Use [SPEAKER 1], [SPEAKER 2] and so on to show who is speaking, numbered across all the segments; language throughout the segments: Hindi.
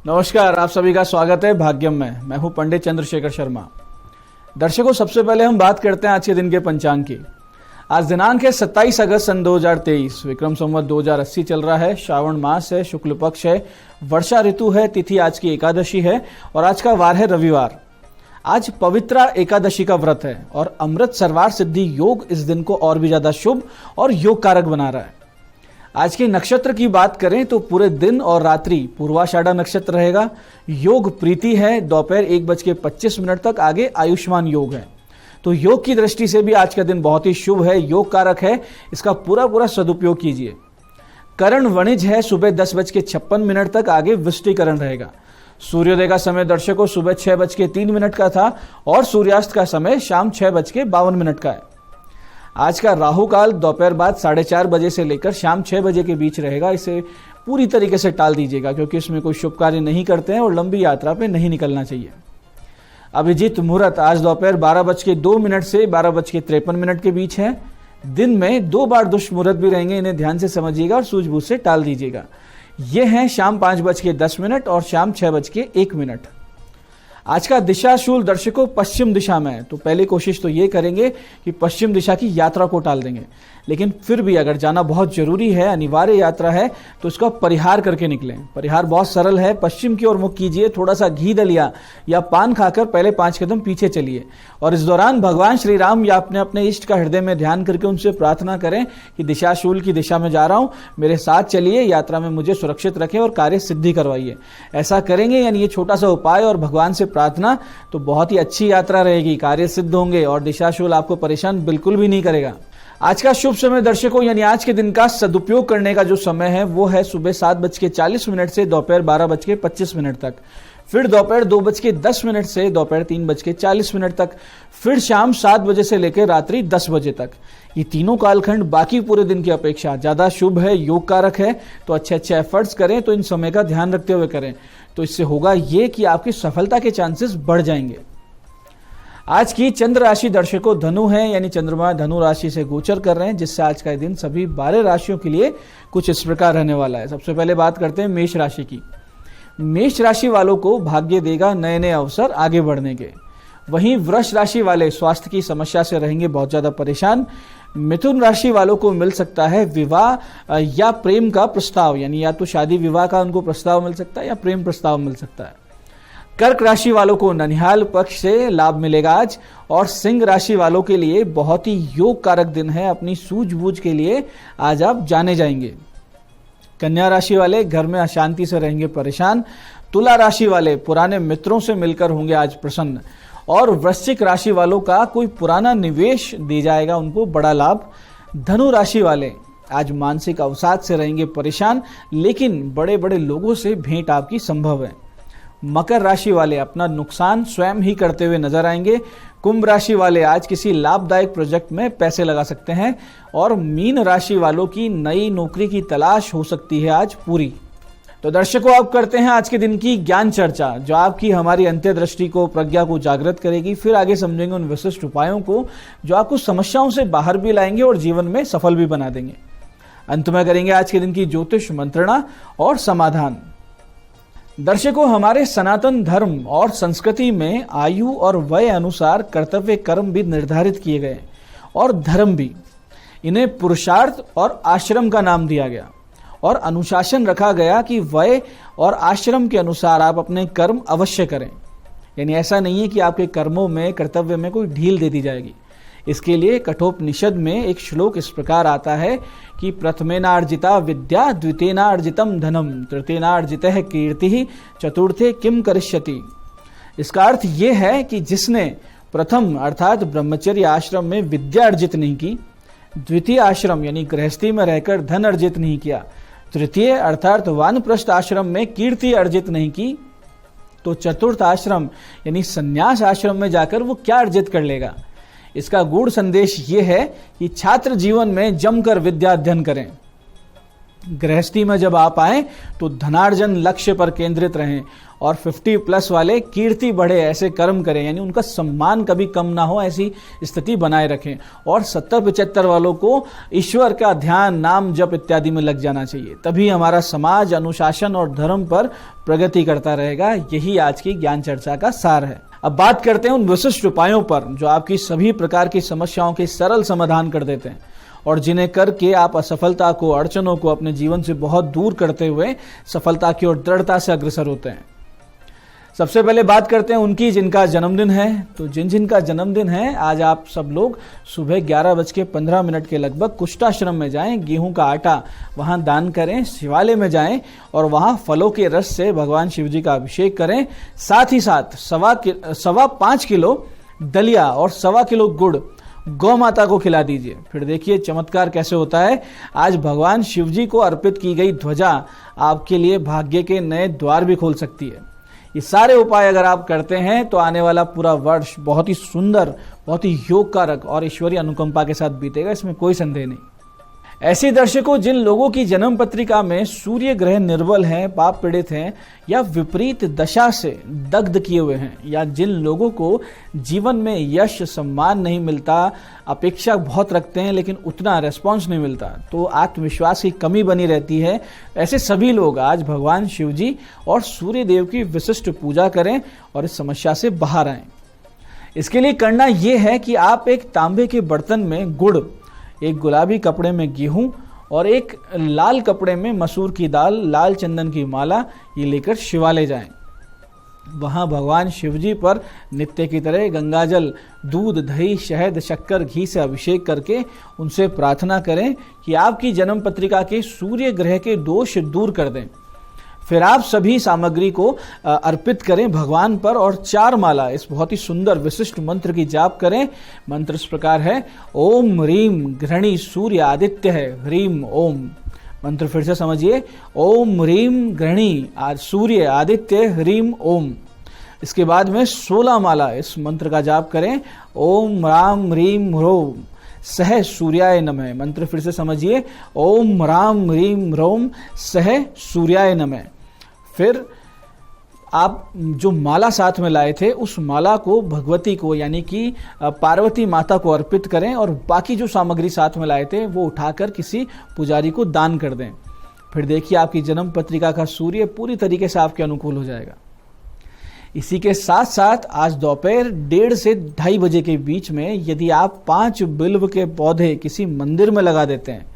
[SPEAKER 1] नमस्कार, आप सभी का स्वागत है भाग्यम में। मैं हूं पंडित चंद्रशेखर शर्मा। दर्शकों, सबसे पहले हम बात करते हैं आज के दिन के पंचांग की। आज दिनांक है 27 अगस्त सन 2023। विक्रम संवत 2080 चल रहा है। श्रावण मास है, शुक्ल पक्ष है, वर्षा ऋतु है, तिथि आज की एकादशी है और आज का वार है रविवार। आज पवित्रा एकादशी का व्रत है और अमृत सर्वार सिद्धि योग इस दिन को और भी ज्यादा शुभ और योग कारक बना रहा है। आज के नक्षत्र की बात करें तो पूरे दिन और रात्रि पूर्वाषाढ़ा नक्षत्र रहेगा। योग प्रीति है, दोपहर 1:25 तक आगे आयुष्मान योग है। तो योग की दृष्टि से भी आज का दिन बहुत ही शुभ है, योग कारक है। इसका पूरा सदुपयोग कीजिए। करण वणिज है, सुबह 10:56 तक आगे वृष्टिकरण रहेगा। सूर्योदय का समय दर्शकों सुबह 6:03 का था और सूर्यास्त का समय शाम 6:52 का है। आज का राहु काल दोपहर बाद 4:30 बजे से लेकर शाम 6 बजे के बीच रहेगा। इसे पूरी तरीके से टाल दीजिएगा क्योंकि इसमें कोई शुभ कार्य नहीं करते हैं और लंबी यात्रा पे नहीं निकलना चाहिए। अभिजीत मुहूर्त आज दोपहर 12:02 से 12:53 के बीच है। दिन में 2 बार दुष्ट मुहूर्त भी रहेंगे, इन्हें ध्यान से समझिएगा और सूझबूझ से टाल दीजिएगा। ये हैं शाम 5:10 और शाम 6:01। आज का दिशाशूल दर्शकों पश्चिम दिशा में है, तो पहले कोशिश तो ये करेंगे कि पश्चिम दिशा की यात्रा को टाल देंगे। लेकिन फिर भी अगर जाना बहुत जरूरी है, अनिवार्य यात्रा है, तो इसका परिहार करके निकलें। परिहार बहुत सरल है। पश्चिम की ओर मुख कीजिए, थोड़ा सा घी दलिया या पान खाकर पहले 5 कदम पीछे चलिए और इस दौरान भगवान श्री राम या अपने इष्ट का हृदय में ध्यान करके उनसे प्रार्थना करें कि दिशाशूल की दिशा में जा रहा हूं, मेरे साथ चलिए, यात्रा में मुझे सुरक्षित रखें और कार्य सिद्धि करवाइए। ऐसा करेंगे यानी ये छोटा सा उपाय और भगवान से प्रार्थना, तो बहुत ही अच्छी यात्रा रहेगी, कार्य सिद्ध होंगे और दिशाशूल आपको परेशान बिल्कुल भी नहीं करेगा। आज का शुभ समय दर्शकों यानी आज के दिन का सदुपयोग करने का जो समय है वो है सुबह 7:40 से दोपहर 12:25 तक, फिर दोपहर 2:10 से दोपहर 3:40 तक, फिर शाम 7 बजे से लेकर रात्रि 10 बजे तक। ये तीनों कालखंड बाकी पूरे दिन की अपेक्षा ज्यादा शुभ है, योग कारक है। तो अच्छे एफर्ट्स करें, तो इन समय का ध्यान रखते हुए करें, तो इससे होगा ये कि आपकी सफलता के चांसेस बढ़ जाएंगे। आज की चंद्र राशि दर्शकों धनु है, यानी चंद्रमा धनु राशि से गोचर कर रहे हैं, जिससे आज का दिन सभी 12 राशियों के लिए कुछ इस प्रकार रहने वाला है। सबसे पहले बात करते हैं मेष राशि की। मेष राशि वालों को भाग्य देगा नए नए अवसर आगे बढ़ने के। वहीं वृष राशि वाले स्वास्थ्य की समस्या से रहेंगे बहुत ज्यादा परेशान। मिथुन राशि वालों को मिल सकता है विवाह या प्रेम का प्रस्ताव, यानी या तो शादी विवाह का उनको प्रस्ताव मिल सकता है या प्रेम प्रस्ताव मिल सकता है। कर्क राशि वालों को ननिहाल पक्ष से लाभ मिलेगा आज। और सिंह राशि वालों के लिए बहुत ही योग कारक दिन है। अपनी सूझबूझ के लिए आज आप जाने जाएंगे। कन्या राशि वाले घर में अशांति से रहेंगे परेशान। तुला राशि वाले पुराने मित्रों से मिलकर होंगे आज प्रसन्न। और वृश्चिक राशि वालों का कोई पुराना निवेश दे जाएगा उनको बड़ा लाभ। धनु राशि वाले आज मानसिक अवसाद से रहेंगे परेशान, लेकिन बड़े बड़े लोगों से भेंट आपकी संभव है। मकर राशि वाले अपना नुकसान स्वयं ही करते हुए नजर आएंगे। कुंभ राशि वाले आज किसी लाभदायक प्रोजेक्ट में पैसे लगा सकते हैं। और मीन राशि वालों की नई नौकरी की तलाश हो सकती है आज पूरी। तो दर्शकों, अब करते हैं आज के दिन की ज्ञान चर्चा, जो आपकी हमारी अंत्यदृष्टि को, प्रज्ञा को जागृत करेगी। फिर आगे समझेंगे उन विशिष्ट उपायों को जो आपको समस्याओं से बाहर भी लाएंगे और जीवन में सफल भी बना देंगे। अंत में करेंगे आज के दिन की ज्योतिष मंत्रणा और समाधान। दर्शकों, हमारे सनातन धर्म और संस्कृति में आयु और वय अनुसार कर्तव्य कर्म भी निर्धारित किए गए और धर्म भी। इन्हें पुरुषार्थ और आश्रम का नाम दिया गया और अनुशासन रखा गया कि वय और आश्रम के अनुसार आप अपने कर्म अवश्य करें। यानी ऐसा नहीं है कि आपके कर्मों में, कर्तव्य में कोई ढील दे दी जाएगी। इसके लिए कठोपनिषद में एक श्लोक इस प्रकार आता है कि प्रथमेनार्जिता विद्या, द्वितीयनार्जितम धनम, तृतीयनार्जितः कीर्ति, चतुर्थे किम करिष्यति। इसका अर्थ ये है कि जिसने प्रथम अर्थात ब्रह्मचर्य आश्रम में विद्या अर्जित नहीं की, द्वितीय आश्रम यानी गृहस्थी में रहकर धन अर्जित नहीं किया, तृतीय अर्थात वानप्रस्थ आश्रम में कीर्ति अर्जित नहीं की, तो चतुर्थ आश्रम यानी संन्यास आश्रम में जाकर वो क्या अर्जित कर लेगा। इसका गूढ़ संदेश ये है कि छात्र जीवन में जमकर विद्या अध्ययन करें। गृहस्थी में जब आप आए तो धनार्जन लक्ष्य पर केंद्रित रहें और 50+ वाले कीर्ति बढ़े ऐसे कर्म करें, यानी उनका सम्मान कभी कम ना हो ऐसी स्थिति बनाए रखें। और 70-75 वालों को ईश्वर का ध्यान, नाम जप इत्यादि में लग जाना चाहिए, तभी हमारा समाज अनुशासन और धर्म पर प्रगति करता रहेगा। यही आज की ज्ञान चर्चा का सार है। अब बात करते हैं उन विशिष्ट उपायों पर जो आपकी सभी प्रकार की समस्याओं के सरल समाधान कर देते हैं और जिन्हें करके आप असफलता को, अड़चनों को अपने जीवन से बहुत दूर करते हुए सफलता की ओर दृढ़ता से अग्रसर होते हैं। सबसे पहले बात करते हैं उनकी जिनका जन्मदिन है। तो जिनका जन्मदिन है, आज आप सब लोग सुबह 11:15 के लगभग कुष्ठाश्रम में जाएं, गेहूं का आटा वहां दान करें, शिवालय में जाएं और वहां फलों के रस से भगवान शिव जी का अभिषेक करें। साथ ही साथ 5 किलो दलिया और 1.25 किलो गुड़ गौ माता को खिला दीजिए। फिर देखिए चमत्कार कैसे होता है। आज भगवान शिव जी को अर्पित की गई ध्वजा आपके लिए भाग्य के नए द्वार भी खोल सकती है। ये सारे उपाय अगर आप करते हैं तो आने वाला पूरा वर्ष बहुत ही सुंदर, बहुत ही योग कारक और ईश्वरीय अनुकंपा के साथ बीतेगा, इसमें कोई संदेह नहीं। ऐसे दर्शकों, जिन लोगों की जन्म पत्रिका में सूर्य ग्रह निर्बल हैं, पाप पीड़ित हैं या विपरीत दशा से दग्ध किए हुए हैं, या जिन लोगों को जीवन में यश सम्मान नहीं मिलता, अपेक्षा बहुत रखते हैं लेकिन उतना रेस्पॉन्स नहीं मिलता, तो आत्मविश्वास की कमी बनी रहती है, ऐसे सभी लोग आज भगवान शिव जी और सूर्य देव की विशिष्ट पूजा करें और इस समस्या से बाहर आएं। इसके लिए करना यह है कि आप एक तांबे के बर्तन में गुड़, एक गुलाबी कपड़े में गेहूं और एक लाल कपड़े में मसूर की दाल, लाल चंदन की माला ये लेकर शिवालय जाएं। वहां भगवान शिवजी पर नित्य की तरह गंगाजल, दूध, दही, शहद, शक्कर, घी से अभिषेक करके उनसे प्रार्थना करें कि आपकी जन्म पत्रिका के सूर्य ग्रह के दोष दूर कर दें। फिर आप सभी सामग्री को अर्पित करें भगवान पर और 4 माला इस बहुत ही सुंदर विशिष्ट मंत्र की जाप करें। मंत्र इस प्रकार है, ओम ह्रीम घृणी सूर्य आदित्य है ह्रीम ओम। मंत्र फिर से समझिए, ओम ह्रीम घृणी सूर्य आदित्य ह्रीम ओम। इसके बाद में 16 माला इस मंत्र का जाप करें, ओम राम ह्रीम ह्रोम सह सूर्याय नमः। मंत्र फिर से समझिए, ओम राम ह्रीम ह्रोम सह सूर्याय नमः। फिर आप जो माला साथ में लाए थे उस माला को भगवती को यानी कि पार्वती माता को अर्पित करें और बाकी जो सामग्री साथ में लाए थे वो उठाकर किसी पुजारी को दान कर दें। फिर देखिए आपकी जन्म पत्रिका का सूर्य पूरी तरीके से आपके अनुकूल हो जाएगा। इसी के साथ साथ आज दोपहर 1:30 से 2:30 बजे के बीच में यदि आप 5 बिल्व के पौधे किसी मंदिर में लगा देते हैं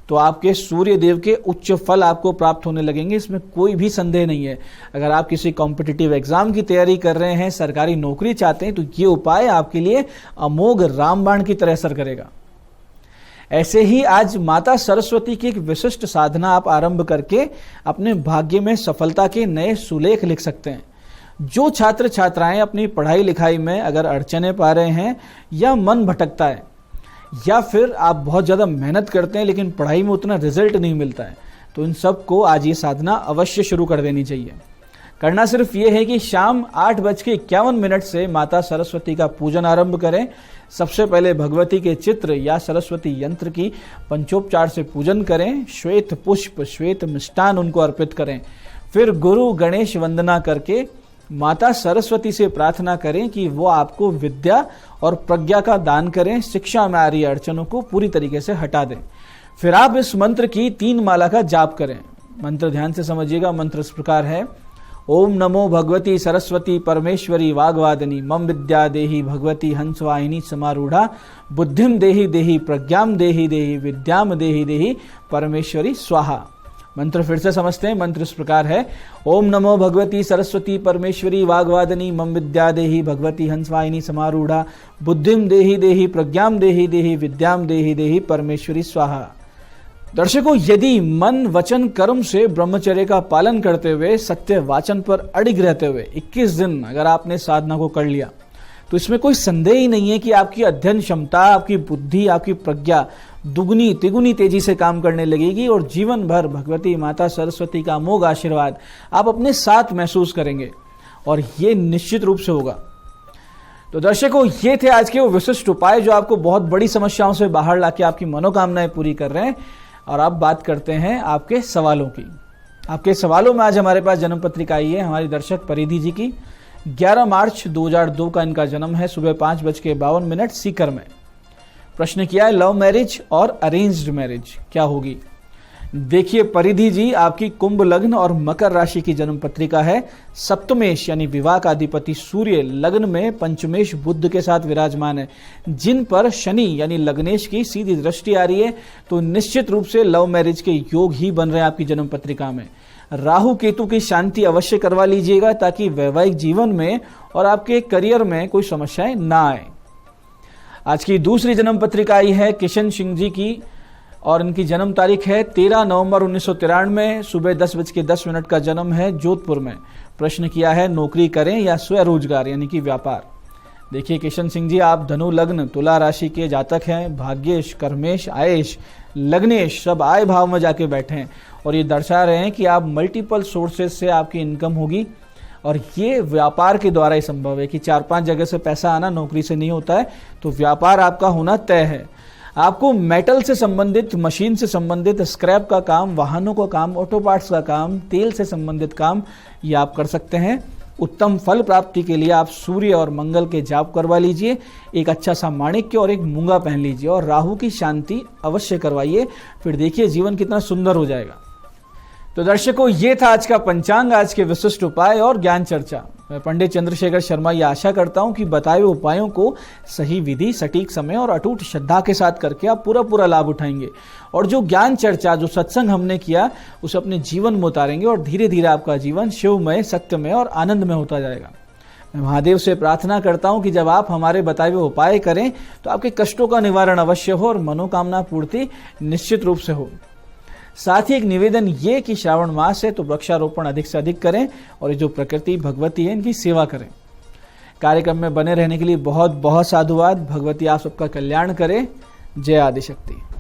[SPEAKER 1] तो आपके सूर्य देव के उच्च फल आपको प्राप्त होने लगेंगे, इसमें कोई भी संदेह नहीं है। अगर आप किसी कॉम्पिटिटिव एग्जाम की तैयारी कर रहे हैं, सरकारी नौकरी चाहते हैं, तो ये उपाय आपके लिए अमोघ रामबाण की तरह असर करेगा। ऐसे ही आज माता सरस्वती की एक विशिष्ट साधना आप आरंभ करके अपने भाग्य में सफलता के नए सुलेख लिख सकते हैं। जो छात्र छात्राएं अपनी पढ़ाई लिखाई में अगर अड़चने पा रहे हैं या मन भटकता है या फिर आप बहुत ज़्यादा मेहनत करते हैं लेकिन पढ़ाई में उतना रिजल्ट नहीं मिलता है, तो इन सब को आज ये साधना अवश्य शुरू कर देनी चाहिए। करना सिर्फ ये है कि शाम 8:51 से माता सरस्वती का पूजन आरंभ करें। सबसे पहले भगवती के चित्र या सरस्वती यंत्र की पंचोपचार से पूजन करें। श्वेत पुष्प, श्वेत मिष्टान उनको अर्पित करें। फिर गुरु गणेश वंदना करके माता सरस्वती से प्रार्थना करें कि वो आपको विद्या और प्रज्ञा का दान करें, शिक्षा में आ रही अड़चनों को पूरी तरीके से हटा दें। फिर आप इस मंत्र की 3 माला का जाप करें। मंत्र ध्यान से समझिएगा। मंत्र इस प्रकार है, ओम नमो भगवती सरस्वती परमेश्वरी वाग्वादिनी मम विद्या देहि भगवती हंसवाहिनी समारूढ़ा बुद्धिम देहि देहि प्रज्ञाम देहि देहि विद्याम देहि देहि परमेश्वरी स्वाहा। मंत्र फिर से समझते हैं। मंत्र इस प्रकार है, ओम नमो भगवती सरस्वती परमेश्वरी वाग्वादिनी मम विद्या देहि भगवती हंसवाहिनी समारूढ़ा बुद्धिम देहि देहि प्रज्ञाम देहि देहि विद्याम देहि देहि परमेश्वरी स्वाहा। दर्शकों, यदि मन वचन कर्म से ब्रह्मचर्य का पालन करते हुए सत्य वाचन पर अडिग रहते हुए 21 दिन अगर आपने साधना को कर लिया तो इसमें कोई संदेह ही नहीं है कि आपकी अध्ययन क्षमता, आपकी बुद्धि, आपकी प्रज्ञा दुगनी तिगुनी तेजी से काम करने लगेगी और जीवन भर भगवती माता सरस्वती का अमोघ आशीर्वाद आप अपने साथ महसूस करेंगे और ये निश्चित रूप से होगा। तो दर्शकों, ये थे आज के वो विशिष्ट उपाय जो आपको बहुत बड़ी समस्याओं से बाहर लाके आपकी मनोकामनाएं पूरी कर रहे हैं। और अब बात करते हैं आपके सवालों की। आपके सवालों में आज हमारे पास जन्म पत्रिका आई है हमारी दर्शक परिधि जी की। 11 मार्च 2002 का इनका जन्म है, सुबह 5:52 सीकर में। प्रश्न किया है लव मैरिज और अरेंज्ड मैरिज क्या होगी। देखिए परिधि जी, आपकी कुंभ लग्न और मकर राशि की जन्म पत्रिका है। सप्तमेश यानी विवाह का अधिपति सूर्य लग्न में पंचमेश बुध के साथ विराजमान है, जिन पर शनि यानी लग्नेश की सीधी दृष्टि आ रही है, तो निश्चित रूप से लव मैरिज के योग ही बन रहे हैं आपकी जन्म पत्रिका में। राहु केतु की शांति अवश्य करवा लीजिएगा ताकि वैवाहिक जीवन में और आपके करियर में कोई समस्याएं ना आए। आज की दूसरी जन्म पत्रिका आई है किशन सिंह जी की और इनकी जन्म तारीख है 13 नवंबर 1993, सुबह 10:10 का जन्म है जोधपुर में। प्रश्न किया है नौकरी करें या स्वरोजगार यानी कि व्यापार। देखिए किशन सिंह जी, आप धनु लग्न तुला राशि के जातक हैं। भाग्येश, कर्मेश, आयेश, लग्नेश सब आय भाव में जाके बैठे हैं और ये दर्शा रहे हैं कि आप मल्टीपल सोर्सेज से आपकी इनकम होगी और ये व्यापार के द्वारा ही संभव है कि 4-5 जगह से पैसा आना नौकरी से नहीं होता है, तो व्यापार आपका होना तय है। आपको मेटल से संबंधित, मशीन से संबंधित, स्क्रैप का काम, वाहनों का काम, ऑटो पार्ट्स का काम, तेल से संबंधित काम ये आप कर सकते हैं। उत्तम फल प्राप्ति के लिए आप सूर्य और मंगल के जाप करवा लीजिए, एक अच्छा सा माणिक्य और एक मूंगा पहन लीजिए और राहु की शांति अवश्य करवाइए, फिर देखिए जीवन कितना सुंदर हो जाएगा। तो दर्शकों, ये था आज का पंचांग, आज के विशिष्ट उपाय और ज्ञान चर्चा। मैं पंडित चंद्रशेखर शर्मा ये आशा करता हूं कि बताए हुए उपायों को सही विधि, सटीक समय और अटूट श्रद्धा के साथ करके आप पूरा लाभ उठाएंगे और जो ज्ञान चर्चा, जो सत्संग हमने किया उसे अपने जीवन में उतारेंगे और धीरे धीरे आपका जीवन शिवमय, सत्यमय और आनंदमय होता जाएगा। मैं महादेव से प्रार्थना करता हूं कि जब आप हमारे बताए हुए उपाय करें तो आपके कष्टों का निवारण अवश्य हो और मनोकामना पूर्ति निश्चित रूप से हो। साथ ही एक निवेदन ये कि श्रावण मास है तो वृक्षारोपण अधिक से अधिक करें और ये जो प्रकृति भगवती है इनकी सेवा करें। कार्यक्रम में बने रहने के लिए बहुत बहुत साधुवाद। भगवती आप सबका कल्याण करे। जय आदिशक्ति।